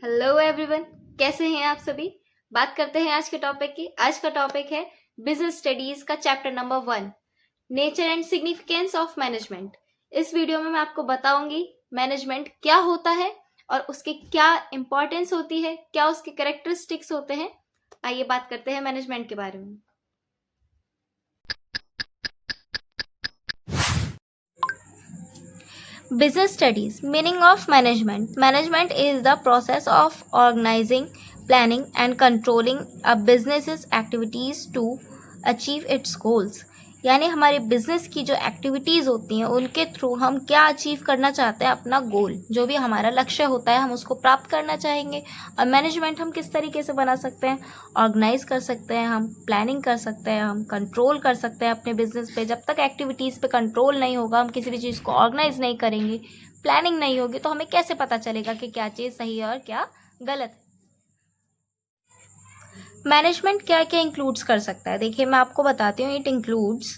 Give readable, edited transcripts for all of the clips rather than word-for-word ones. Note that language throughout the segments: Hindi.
हेलो एवरीवन, कैसे हैं आप सभी। बात करते हैं आज के टॉपिक की। आज का टॉपिक है बिजनेस स्टडीज का chapter number 1, nature and significance of management. इस वीडियो में मैं आपको बताऊंगी मैनेजमेंट क्या होता है और उसकी क्या इंपॉर्टेंस होती है, क्या उसके कैरेक्टरिस्टिक्स होते हैं। आइए बात करते हैं मैनेजमेंट के बारे में। Business studies. Meaning of management. Management is the process of organizing, planning and controlling a business's activities to achieve its goals. यानी हमारे बिजनेस की जो एक्टिविटीज़ होती हैं उनके थ्रू हम क्या अचीव करना चाहते हैं, अपना गोल, जो भी हमारा लक्ष्य होता है हम उसको प्राप्त करना चाहेंगे। और मैनेजमेंट हम किस तरीके से बना सकते हैं, ऑर्गेनाइज कर सकते हैं, हम प्लानिंग कर सकते हैं, हम कंट्रोल कर सकते हैं अपने बिजनेस पे। जब तक एक्टिविटीज़ पे कंट्रोल नहीं होगा, हम किसी भी चीज़ को ऑर्गेनाइज नहीं करेंगे, प्लानिंग नहीं होगी, तो हमें कैसे पता चलेगा कि क्या चीज़ सही है और क्या गलत है। मैनेजमेंट क्या क्या इंक्लूड्स कर सकता है, देखिए मैं आपको बताती हूँ। It includes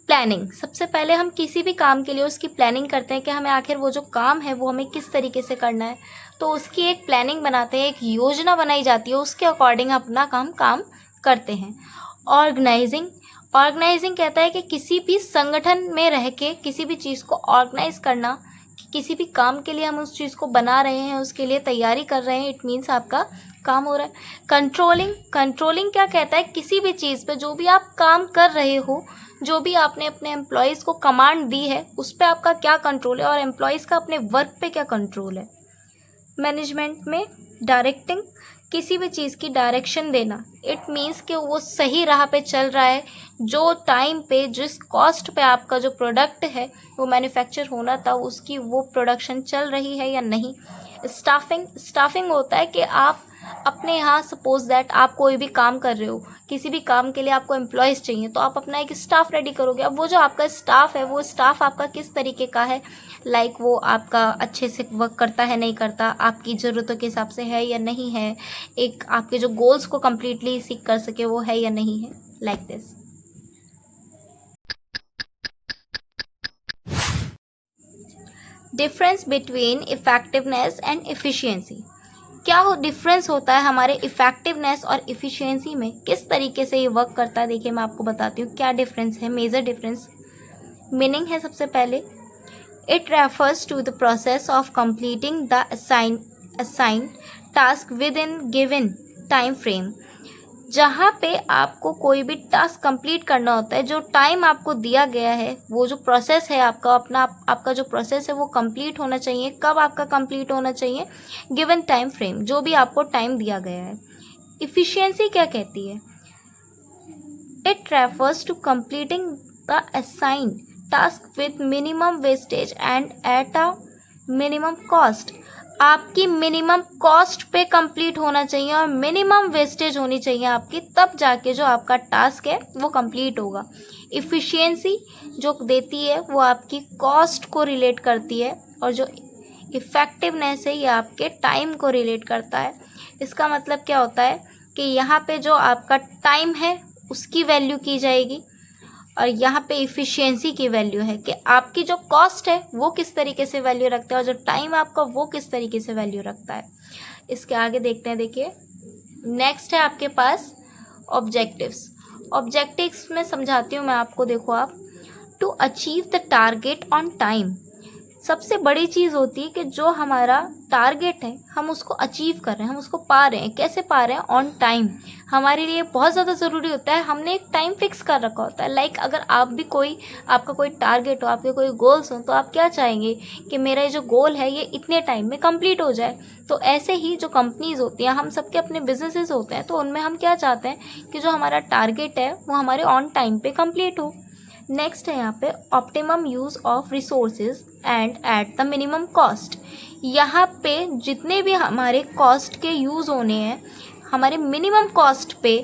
planning. सबसे पहले हम किसी भी काम के लिए उसकी प्लानिंग करते हैं कि हमें आखिर वो जो काम है वो हमें किस तरीके से करना है, तो उसकी एक प्लानिंग बनाते हैं, एक योजना बनाई जाती है, उसके अकॉर्डिंग अपना काम करते हैं। ऑर्गेनाइजिंग। ऑर्गेनाइजिंग कहता है कि किसी भी संगठन में रह के किसी भी चीज़ को ऑर्गेनाइज करना, किसी भी काम के लिए हम उस चीज़ को बना रहे हैं, उसके लिए तैयारी कर रहे हैं, इट मीन्स आपका काम हो रहा है। कंट्रोलिंग। कंट्रोलिंग क्या कहता है, किसी भी चीज़ पे जो भी आप काम कर रहे हो, जो भी आपने अपने एम्प्लॉयज़ को कमांड दी है उस पर आपका क्या कंट्रोल है और एम्प्लॉयज़ का अपने वर्क पे क्या कंट्रोल है। मैनेजमेंट में डायरेक्टिंग, किसी भी चीज़ की डायरेक्शन देना, इट मीन्स कि वो सही राह पे चल रहा है, जो टाइम पे जिस कॉस्ट पे आपका जो प्रोडक्ट है वो मैन्युफैक्चर होना था उसकी वो प्रोडक्शन चल रही है या नहीं। स्टाफिंग। स्टाफिंग होता है कि आप अपने यहाँ सपोज दैट आप कोई भी काम कर रहे हो, किसी भी काम के लिए आपको एम्प्लॉयज़ चाहिए, तो आप अपना एक स्टाफ रेडी करोगे। अब वो जो आपका स्टाफ है वो स्टाफ आपका किस तरीके का है, लाइक वो आपका अच्छे से वर्क करता है नहीं करता, आपकी ज़रूरतों के हिसाब से है या नहीं है, एक आपके जो गोल्स को कम्प्लीटली सीख कर सके वो है या नहीं है, like this. Difference between effectiveness and efficiency. क्या हो डिफरेंस होता है हमारे इफेक्टिवनेस और इफ़िशियंसी में, किस तरीके से ये वर्क करता है। देखिए मैं आपको बताती हूँ क्या डिफरेंस है, मेजर डिफरेंस। मीनिंग है सबसे पहले, it refers to the process of completing the assign task within given time frame. जहाँ पे आपको कोई भी टास्क कंप्लीट करना होता है, जो टाइम आपको दिया गया है, वो जो प्रोसेस है आपका आपका जो प्रोसेस है वो कंप्लीट होना चाहिए। कब आपका कंप्लीट होना चाहिए, गिवन टाइम फ्रेम, जो भी आपको टाइम दिया गया है। इफ़िशियंसी क्या कहती है, it refers to completing the assigned task with minimum wastage and at a minimum cost. आपकी मिनिमम कॉस्ट पे कंप्लीट होना चाहिए और मिनिमम वेस्टेज होनी चाहिए आपकी, तब जाके जो आपका टास्क है वो कंप्लीट होगा। इफ़िशियंसी जो देती है वो आपकी कॉस्ट को रिलेट करती है और जो इफ़ेक्टिवनेस है ये आपके टाइम को रिलेट करता है। इसका मतलब क्या होता है कि यहाँ पे जो आपका टाइम है उसकी वैल्यू की जाएगी और यहाँ पे इफ़िशियंसी की वैल्यू है कि आपकी जो कॉस्ट है वो किस तरीके से वैल्यू रखता है और जो टाइम आपका वो किस तरीके से वैल्यू रखता है। इसके आगे देखते हैं। देखिए नेक्स्ट है आपके पास ऑब्जेक्टिव्स। ऑब्जेक्टिव्स में समझाती हूँ मैं आपको। देखो आप, to achieve the target on time. सबसे बड़ी चीज़ होती है कि जो हमारा टारगेट है हम उसको अचीव कर रहे हैं, हम उसको पा रहे हैं। कैसे पा रहे हैं, ऑन टाइम। हमारे लिए बहुत ज़्यादा ज़रूरी होता है, हमने एक टाइम फिक्स कर रखा होता है। लाइक अगर आप भी आपका कोई टारगेट हो, आपके कोई गोल्स हो, तो आप क्या चाहेंगे कि मेरा ये जो गोल है ये इतने टाइम में कंप्लीट हो जाए। तो ऐसे ही जो कंपनीज़ होती हैं, हम सबके अपने बिजनेसेस होते हैं, तो उनमें हम क्या चाहते हैं कि जो हमारा टारगेट है वो हमारे ऑन टाइम पे कंप्लीट हो। नेक्स्ट है यहाँ पे optimum use of resources and at the minimum cost. यहाँ पे जितने भी हमारे कॉस्ट के यूज़ होने हैं, हमारे मिनिमम कॉस्ट पे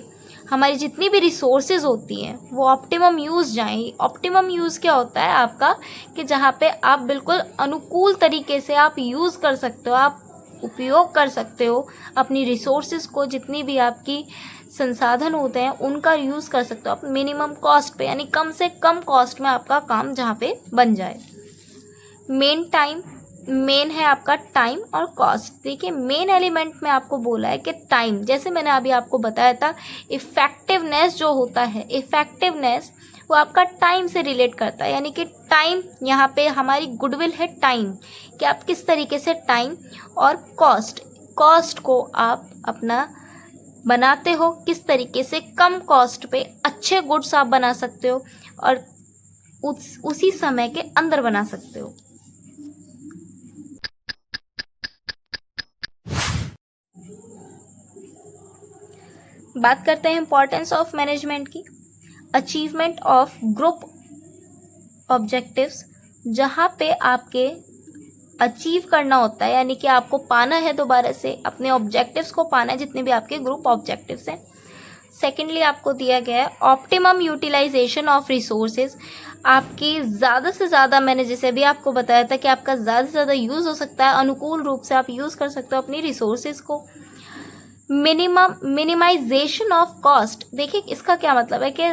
हमारी जितनी भी रिसोर्सेज होती हैं वो ऑप्टिमम यूज़ जाएँ। ऑप्टिमम यूज़ क्या होता है आपका, कि जहाँ पे आप बिल्कुल अनुकूल तरीके से आप यूज़ कर सकते हो, आप उपयोग कर सकते हो अपनी रिसोर्सेज को, जितनी भी आपकी संसाधन होते हैं उनका यूज़ कर सकते हो आप मिनिमम कॉस्ट पे, यानी कम से कम कॉस्ट में आपका काम जहाँ पे बन जाए। Main time. मेन है आपका टाइम और कॉस्ट। देखिए मेन एलिमेंट में आपको बोला है कि टाइम, जैसे मैंने अभी आपको बताया था, इफ़ेक्टिवनेस जो होता है, इफ़ेक्टिवनेस वो आपका टाइम से रिलेट करता है, यानी कि टाइम यहाँ पे हमारी गुडविल है टाइम, कि आप किस तरीके से टाइम, और कॉस्ट, कॉस्ट को आप अपना बनाते हो, किस तरीके से कम कॉस्ट पे अच्छे गुड्स आप बना सकते हो और उसी समय के अंदर बना सकते हो। बात करते हैं इंपॉर्टेंस ऑफ मैनेजमेंट की। अचीवमेंट ऑफ ग्रुप ऑब्जेक्टिव्स, जहाँ पे आपके अचीव करना होता है, यानी कि आपको पाना है, दोबारा से अपने ऑब्जेक्टिव्स को पाना है, जितने भी आपके ग्रुप ऑब्जेक्टिव्स हैं। सेकेंडली आपको दिया गया है ऑप्टिमम यूटिलाइजेशन ऑफ रिसोर्सेज, आपकी ज़्यादा से ज़्यादा, मैंने जैसे भी आपको बताया था कि आपका ज़्यादा से ज़्यादा यूज़ हो सकता है, अनुकूल रूप से आप यूज़ कर सकते हो अपनी रिसोर्सेज को। मिनिमाइजेशन ऑफ कॉस्ट, देखिए इसका क्या मतलब है कि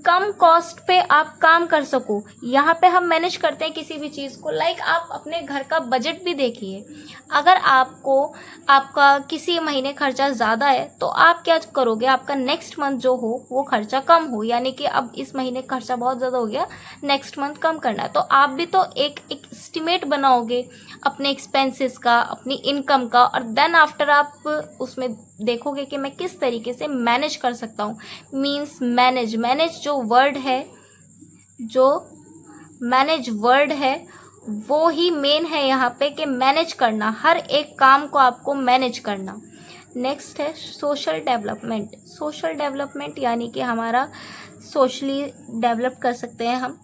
कम कॉस्ट पे आप काम कर सको। यहाँ पे हम मैनेज करते हैं किसी भी चीज़ को, लाइक आप अपने घर का बजट भी देखिए। अगर आपको आपका किसी महीने खर्चा ज़्यादा है तो आप क्या करोगे, आपका नेक्स्ट मंथ जो हो वो खर्चा कम हो, यानी कि अब इस महीने खर्चा बहुत ज़्यादा हो गया, नेक्स्ट मंथ कम करना है, तो आप भी तो एक एस्टिमेट बनाओगे अपने एक्सपेंसेस का, अपनी इनकम का, और देन आफ्टर आप उसमें देखोगे कि मैं किस तरीके से मैनेज कर सकता हूँ। मीन्स मैनेज जो वर्ड है, जो मैनेज वर्ड है वो ही मेन है यहाँ पे, कि मैनेज करना, हर एक काम को आपको मैनेज करना। नेक्स्ट है सोशल डेवलपमेंट। सोशल डेवलपमेंट यानी कि हमारा सोशली डेवलप कर सकते हैं हम।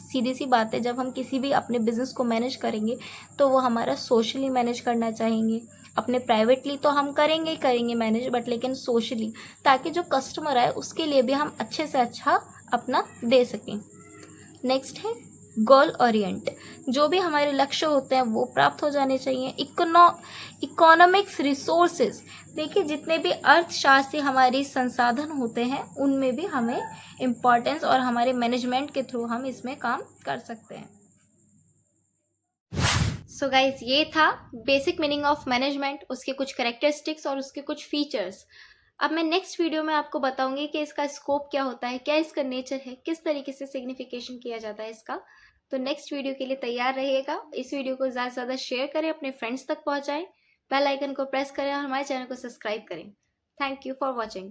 सीधी सी बात है, जब हम किसी भी अपने बिजनेस को मैनेज करेंगे तो वो हमारा सोशली मैनेज करना चाहेंगे। अपने प्राइवेटली तो हम करेंगे मैनेज, बट लेकिन सोशली, ताकि जो कस्टमर आए उसके लिए भी हम अच्छे से अच्छा अपना दे सकें। नेक्स्ट है गोल ओरिएंट, जो भी हमारे लक्ष्य होते हैं वो प्राप्त हो जाने चाहिए। इकोनॉमिक्स रिसोर्सेज, देखिए जितने भी अर्थशास्त्री हमारी संसाधन होते हैं उनमें भी हमें इम्पोर्टेंस, और हमारे मैनेजमेंट के थ्रू हम इसमें काम कर सकते हैं। सो गाइज, ये था बेसिक मीनिंग ऑफ मैनेजमेंट, उसके कुछ कैरेक्टरिस्टिक्स और उसके कुछ फीचर्स। अब मैं नेक्स्ट वीडियो में आपको बताऊंगी कि इसका स्कोप क्या होता है, क्या इसका नेचर है, किस तरीके से सिग्निफिकेशन किया जाता है इसका। तो नेक्स्ट वीडियो के लिए तैयार रहिएगा। इस वीडियो को ज़्यादा से ज़्यादा शेयर करें, अपने फ्रेंड्स तक पहुंचाएं, बेल आइकन को प्रेस करें और हमारे चैनल को सब्सक्राइब करें। Thank you for watching.